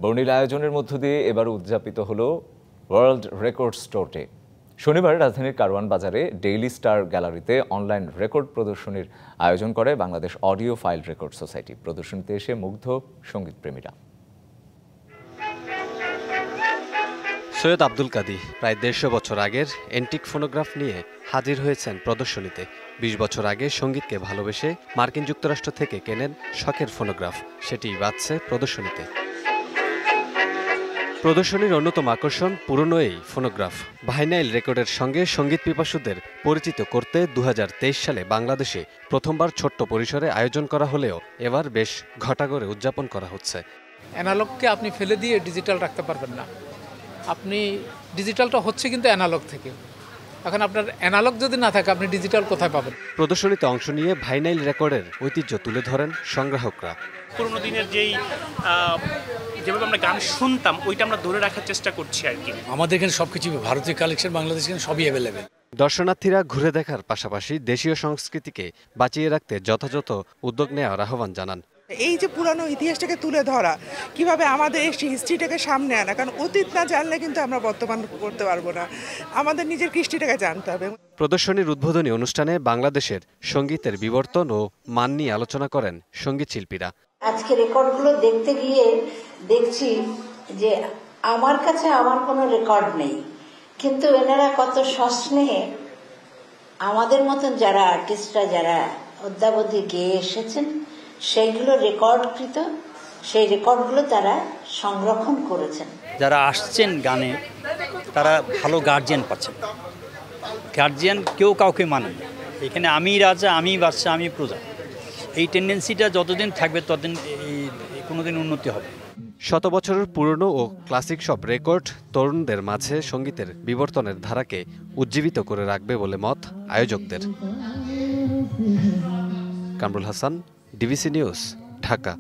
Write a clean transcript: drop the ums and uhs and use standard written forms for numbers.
বর্ণিল আয়োজনের মধ্য দিয়ে এবার উদযাপিত হলো ওয়ার্ল্ড রেকর্ড স্টোর ডে। শনিবার রাজধানীর কারওয়ান বাজারে ডেইলি স্টার গ্যালারিতে অনলাইন রেকর্ড প্রদর্শনীর আয়োজন করে Bangladesh audio file record society. প্রদর্শনীতে এসে মুগ্ধ সঙ্গীতপ্রেমীরা। সৈয়দ আব্দুল কাদি প্রায় 150 বছর আগের এন্টিক ফোনোগ্রাফ নিয়ে হাজির হয়েছেন প্রদর্শনীতে। 20 বছর আগে সঙ্গীতকে ভালোবেসে মার্কিন যুক্তরাষ্ট্র থেকে কেনেন শখের ফোনোগ্রাফ, সেটিই বাজছে প্রদর্শনীতে। প্রদর্শনীর অন্যতম আকর্ষণ পুরনো এই ফোনোগ্রাফ। ভাইনাইল রেকর্ডের সঙ্গে সঙ্গীত পিপাসুদের পরিচিত করতে 2023 সালে বাংলাদেশে প্রথমবার ছোট্ট পরিসরে আয়োজন করা হলেও এবার বেশ ঘটা করে উদযাপন করা হচ্ছে। অ্যানালগকে আপনি ফেলে দিয়ে ডিজিটাল রাখতে পারবেন না। আপনি ডিজিটালটা হচ্ছে কিন্তু অ্যানালগ থেকে। এখন আপনার অ্যানালগ যদি না থাকে আপনি ডিজিটাল কোথায় পাবেন? প্রদর্শনীতে অংশ নিয়ে ভাইনাইল রেকর্ডের ঐতিহ্য তুলে ধরেন সংগ্রাহকরা। পুরোনো দিনের যেভাবে আমরা গান শুনতাম ওইটা আমরা ধরে রাখার চেষ্টা করছি আর কি। আমাদের এখানে সবকিছু ভারতীয় কালেকশন, বাংলাদেশ এখানে সবই অ্যাভেলেবেল। দর্শনার্থীরা ঘুরে দেখার পাশাপাশি দেশীয় সংস্কৃতিকে বাঁচিয়ে রাখতে যথাযথ উদ্যোগ নেওয়ার আহ্বান জানান। এই যে পুরানো ইতিহাসটাকে তুলে ধরা, কিভাবে আমাদের এই হিস্ট্রিটাকে সামনে আনা, কারণ অতীত না জানলে কিন্তু আমরা বর্তমান করতে পারবো না। আমাদের নিজের কৃষ্টিটাকে জানতে হবে। প্রদর্শনীর উদ্বোধনী অনুষ্ঠানে বাংলাদেশের সঙ্গীতের বিবর্তন ও মান নিয়ে আলোচনা করেন সঙ্গীত শিল্পীরা। আজকে রেকর্ডগুলো দেখতে গিয়ে দেখছি যে আমার কাছে আমার কোনো রেকর্ড নেই, কিন্তু এনারা কত সস্নেহে আমাদের মতন যারা আর্টিস্টরা যারা অদ্যাবধি গেয়ে এসেছেন সেইগুলো রেকর্ডকৃত, সেই রেকর্ডগুলো তারা সংরক্ষণ করেছেন। যারা আসছেন গানে তারা ভালো গার্জিয়ান পাচ্ছেন। গার্জিয়ান কেউ কাউকে মানে না, এখানে আমি রাজা, আমি বাদশা, আমি প্রজা। এই টেন্ডেন্সিটা যতদিন থাকবে ততদিন কোনোদিন উন্নতি হবে। শত বছরের পুরনো ও ক্লাসিক সব রেকর্ড তরুণদের মাঝে সঙ্গীতের বিবর্তনের ধারাকে উজ্জীবিত করে রাখবে বলে মত আয়োজকদের। কামরুল হাসান, ডিবিসি নিউজ, ঢাকা।